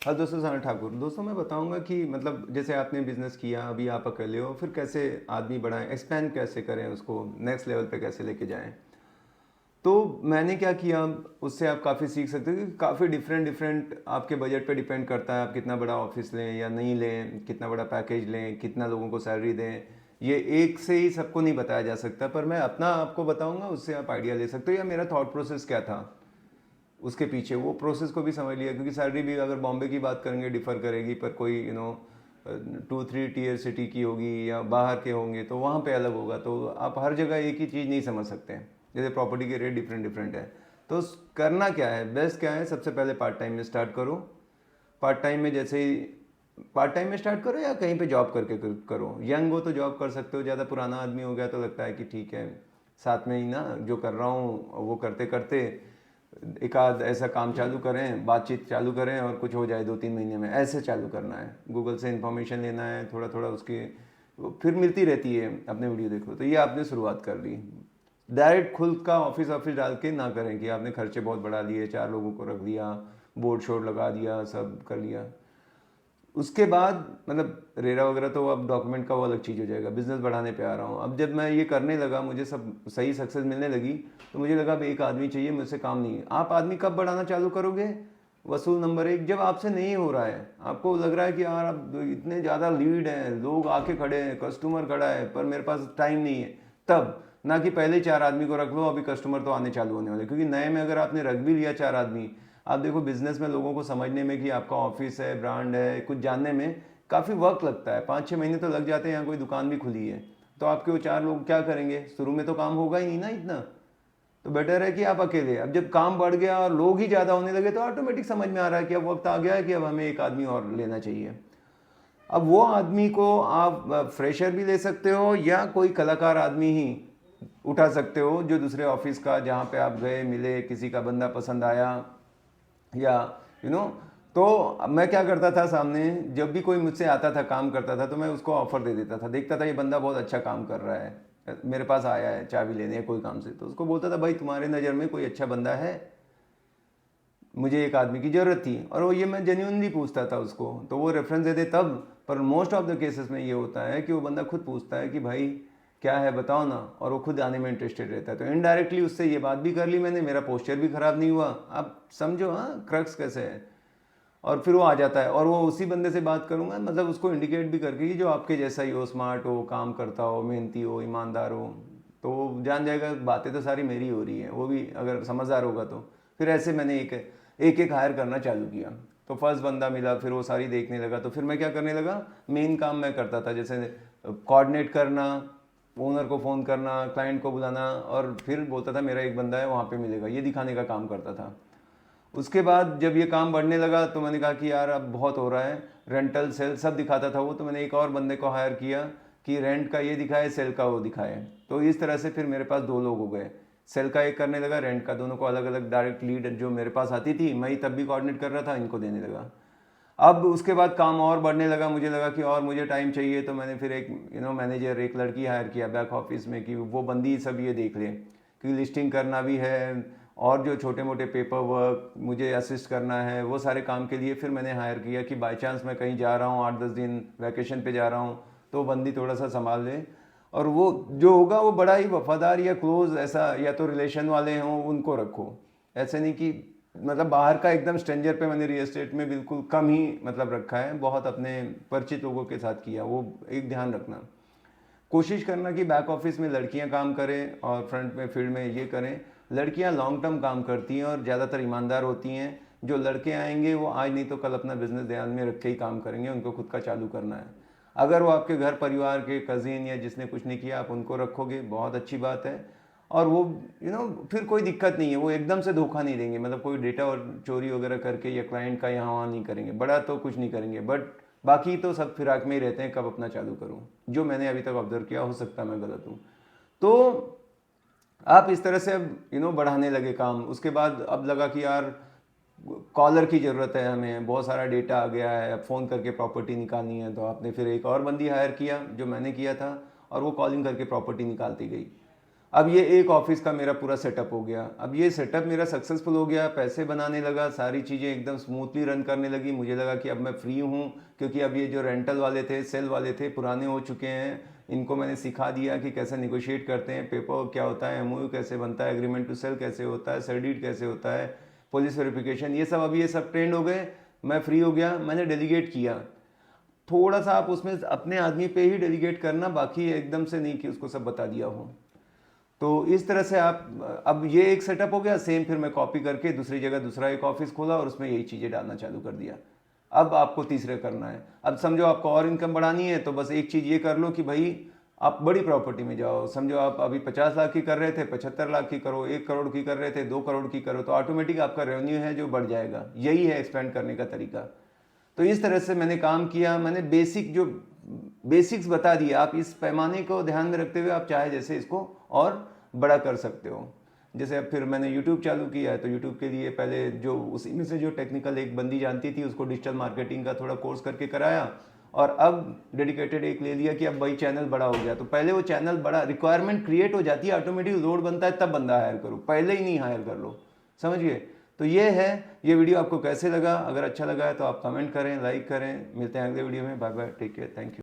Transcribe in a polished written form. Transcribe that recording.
हाँ दोस्तों, साना ठाकुर। दोस्तों मैं बताऊंगा कि मतलब जैसे आपने बिजनेस किया, अभी आप अकेले हो, फिर कैसे आदमी बढ़ाएं, एक्सपेंड कैसे करें, उसको नेक्स्ट लेवल पे कैसे लेके जाएं। तो मैंने क्या किया, उससे आप काफ़ी सीख सकते हो कि काफ़ी डिफरेंट डिफरेंट आपके बजट पे डिपेंड करता है। आप कितना बड़ा ऑफिस लें या नहीं लें, कितना बड़ा पैकेज लें, कितना लोगों को सैलरी दें, ये एक से ही सबको नहीं बताया जा सकता। पर मैं अपना आपको बताऊंगा, उससे आप आइडिया ले सकते हो या मेरा थॉट प्रोसेस क्या था उसके पीछे, वो प्रोसेस को भी समझ लिया। क्योंकि सैलरी भी अगर बॉम्बे की बात करेंगे डिफर करेगी, पर कोई 2-3 टीयर सिटी की या बाहर के होंगे तो वहाँ पे अलग होगा। तो आप हर जगह एक ही चीज़ नहीं समझ सकते हैं। जैसे प्रॉपर्टी के रेट डिफरेंट डिफरेंट है। तो करना क्या है, बेस्ट क्या है, सबसे पहले पार्ट टाइम में स्टार्ट करो। पार्ट टाइम में जैसे ही पार्ट टाइम में स्टार्ट करो या कहीं पे जॉब करके करो। यंग हो तो जॉब कर सकते हो, ज़्यादा पुराना आदमी हो गया तो लगता है कि ठीक है, साथ में ही ना जो कर रहा हूँ वो करते करते एक आध ऐसा काम चालू करें, बातचीत चालू करें और कुछ हो जाए 2-3 महीने में, ऐसे चालू करना है। गूगल से इन्फॉर्मेशन लेना है, थोड़ा थोड़ा उसकी फिर मिलती रहती है, अपने वीडियो देखो। तो ये आपने शुरुआत कर ली। डायरेक्ट खुद का ऑफिस ऑफिस डाल के ना करें कि आपने खर्चे बहुत बढ़ा लिए, 4 लोगों को रख दिया, बोर्ड शोर्ड लगा दिया, सब कर लिया। उसके बाद मतलब रेरा वगैरह तो अब डॉक्यूमेंट का वो अलग चीज़ हो जाएगा। बिजनेस बढ़ाने पे आ रहा हूँ। अब जब मैं ये करने लगा, मुझे सब सही सक्सेस मिलने लगी, तो मुझे लगा भाई एक आदमी चाहिए, मुझसे काम नहीं है। आप आदमी कब बढ़ाना चालू करोगे? वसूल नंबर 1, जब आपसे नहीं हो रहा है, आपको लग रहा है कि यार अब इतने ज़्यादा लीड हैं, लोग आके खड़े हैं, कस्टमर खड़ा है, पर मेरे पास टाइम नहीं है, तब। ना कि पहले 4 आदमी को रख लो, अभी कस्टमर तो आने चालू होने वाले। क्योंकि नए में अगर आपने रख भी लिया 4 आदमी, आप देखो बिजनेस में लोगों को समझने में कि आपका ऑफिस है, ब्रांड है, कुछ जानने में काफ़ी वक्त लगता है। 5-6 महीने तो लग जाते हैं। यहाँ कोई दुकान भी खुली है तो आपके वो 4 लोग क्या करेंगे? शुरू में तो काम होगा ही नहीं ना इतना। तो बेटर है कि आप अकेले। अब जब काम बढ़ गया और लोग ही ज़्यादा होने लगे तो ऑटोमेटिक समझ में आ रहा है कि अब वक्त आ गया है कि अब हमें एक आदमी और लेना चाहिए। अब वो आदमी को आप फ्रेशर भी ले सकते हो या कोई कलाकार आदमी ही उठा सकते हो, जो दूसरे ऑफिस का, जहाँ पे आप गए, मिले, किसी का बंदा पसंद आया, या यू नो तो अब मैं क्या करता था, सामने जब भी कोई मुझसे आता था, काम करता था, तो मैं उसको ऑफर दे देता था। देखता था ये बंदा बहुत अच्छा काम कर रहा है, मेरे पास आया है चाबी लेने कोई काम से, तो उसको बोलता था भाई तुम्हारे नज़र में कोई अच्छा बंदा है, मुझे एक आदमी की ज़रूरत थी। और वो ये मैं जेन्यूनली पूछता था उसको, तो वो रेफरेंस दे दे तब। पर मोस्ट ऑफ द केसेस में ये होता है कि वो बंदा खुद पूछता है कि भाई क्या है बताओ ना, और वो खुद आने में इंटरेस्टेड रहता है। तो इनडायरेक्टली उससे ये बात भी कर ली मैंने, मेरा पोस्चर भी ख़राब नहीं हुआ। आप समझो हाँ क्रक्स कैसे है। और फिर वो आ जाता है, और वो उसी बंदे से बात करूंगा, मतलब उसको इंडिकेट भी करके कि जो आपके जैसा ही हो, स्मार्ट हो, काम करता हो, मेहनती हो, ईमानदार हो, तो वो जान जाएगा बातें तो सारी मेरी हो रही हैं, वो भी अगर समझदार होगा तो। फिर ऐसे मैंने एक एक एक हायर करना चालू किया। तो फर्स्ट बंदा मिला, फिर वो सारी देखने लगा, तो फिर मैं क्या करने लगा, मेन काम मैं करता था, जैसे कोऑर्डिनेट करना, ओनर को फ़ोन करना, क्लाइंट को बुलाना, और फिर बोलता था मेरा एक बंदा है वहाँ पे मिलेगा, ये दिखाने का काम करता था। उसके बाद जब ये काम बढ़ने लगा तो मैंने कहा कि यार अब बहुत हो रहा है, रेंटल सेल सब दिखाता था वो, तो मैंने एक और बंदे को हायर किया कि रेंट का ये दिखाए, सेल का वो दिखाए। तो इस तरह से फिर मेरे पास 2 लोग हो गए। सेल का एक करने लगा, रेंट का, दोनों को अलग अलग डायरेक्ट लीड जो मेरे पास आती थी, मैं ही तब भी कोऑर्डिनेट कर रहा था, इनको देने लगा। अब उसके बाद काम और बढ़ने लगा, मुझे लगा कि और मुझे टाइम चाहिए, तो मैंने फिर एक मैनेजर, एक लड़की हायर किया बैक ऑफिस में, कि वो बंदी सब ये देख ले कि लिस्टिंग करना भी है, और जो छोटे मोटे पेपर वर्क मुझे असिस्ट करना है, वो सारे काम के लिए फिर मैंने हायर किया कि बाई चांस मैं कहीं जा रहा हूँ, 8-10 दिन वैकेशन पे जा रहा हूँ, तो बंदी थोड़ा सा संभाल ले। और वो जो होगा वो बड़ा ही वफादार या क्लोज, ऐसा या तो रिलेशन वाले हों उनको रखो। ऐसे नहीं कि मतलब बाहर का एकदम स्ट्रेंजर पे मैंने रियल एस्टेट में बिल्कुल कम ही मतलब रखा है, बहुत अपने परिचित लोगों के साथ किया। वो एक ध्यान रखना, कोशिश करना कि बैक ऑफिस में लड़कियां काम करें और फ्रंट में फील्ड में ये करें। लड़कियां लॉन्ग टर्म काम करती हैं और ज़्यादातर ईमानदार होती हैं। जो लड़के आएंगे वो आज नहीं तो कल अपना बिजनेस ध्यान में रख के ही काम करेंगे, उनको खुद का चालू करना है। अगर वो आपके घर परिवार के कज़िन या जिसने कुछ नहीं किया, आप उनको रखोगे, बहुत अच्छी बात है। और वो फिर कोई दिक्कत नहीं है, वो एकदम से धोखा नहीं देंगे, मतलब कोई डेटा और चोरी वगैरह करके या क्लाइंट का यहाँ वहाँ नहीं करेंगे, बड़ा तो कुछ नहीं करेंगे। बट बाकी तो सब फिराक में ही रहते हैं, कब अपना चालू करूँ, जो मैंने अभी तक ऑब्जर्व किया, हो सकता है मैं गलत हूँ। तो आप इस तरह से अब बढ़ाने लगे काम। उसके बाद अब लगा कि यार कॉलर की ज़रूरत है हमें, बहुत सारा डेटा आ गया है, अब फ़ोन करके प्रॉपर्टी निकालनी है। तो आपने फिर एक और बंदी हायर किया जो मैंने किया था, और वो कॉलिंग करके प्रॉपर्टी निकालती गई। अब ये एक ऑफिस का मेरा पूरा सेटअप हो गया। अब ये सेटअप मेरा सक्सेसफुल हो गया, पैसे बनाने लगा, सारी चीज़ें एकदम स्मूथली रन करने लगी। मुझे लगा कि अब मैं फ्री हूँ, क्योंकि अब ये जो रेंटल वाले थे, सेल वाले थे, पुराने हो चुके हैं। इनको मैंने सिखा दिया कि कैसे निगोशिएट करते हैं, पेपर क्या होता है, एमओयू कैसे बनता है, एग्रीमेंट टू सेल कैसे होता है, सर्डीड कैसे होता है, पुलिस वेरिफिकेशन, ये सब अभी ये सब ट्रेंड हो गए। मैं फ्री हो गया, मैंने डेलीगेट किया। थोड़ा सा आप उसमें अपने आदमी पे ही डेलीगेट करना, बाकी एकदम से नहीं कि उसको सब बता दिया हो। तो इस तरह से आप, अब ये एक सेटअप हो गया सेम, फिर मैं कॉपी करके दूसरी जगह दूसरा एक ऑफिस खोला और उसमें यही चीज़ें डालना चालू कर दिया। अब आपको तीसरे करना है। अब समझो आपको और इनकम बढ़ानी है, तो बस एक चीज़ ये कर लो कि भाई आप बड़ी प्रॉपर्टी में जाओ। समझो आप अभी 50 लाख की कर रहे थे, 75 लाख की करो, 1 करोड़ की कर रहे थे, 2 करोड़ की करो, तो ऑटोमेटिक आपका रेवेन्यू है जो बढ़ जाएगा। यही है एक्सपेंड करने का तरीका। तो इस तरह से मैंने काम किया। मैंने बेसिक्स बता दिया। आप इस पैमाने को ध्यान में रखते हुए आप चाहे जैसे इसको और बड़ा कर सकते हो। जैसे अब फिर मैंने यूट्यूब चालू किया है, तो यूट्यूब के लिए पहले जो उसी में से जो टेक्निकल एक बंदी जानती थी, उसको डिजिटल मार्केटिंग का थोड़ा कोर्स करके कराया, और अब डेडिकेटेड एक ले लिया कि अब भाई चैनल बड़ा हो गया। तो पहले वो चैनल बड़ा, रिक्वायरमेंट क्रिएट हो जाती है, ऑटोमेटिक लोड बनता है, तब बंदा हायर करो, पहले ही नहीं हायर कर लो। समझ गए? तो ये है। ये वीडियो आपको कैसे लगा? अगर अच्छा लगा है तो आप कमेंट करें, लाइक करें। मिलते हैं अगले वीडियो में। Bye bye, take care, thank you.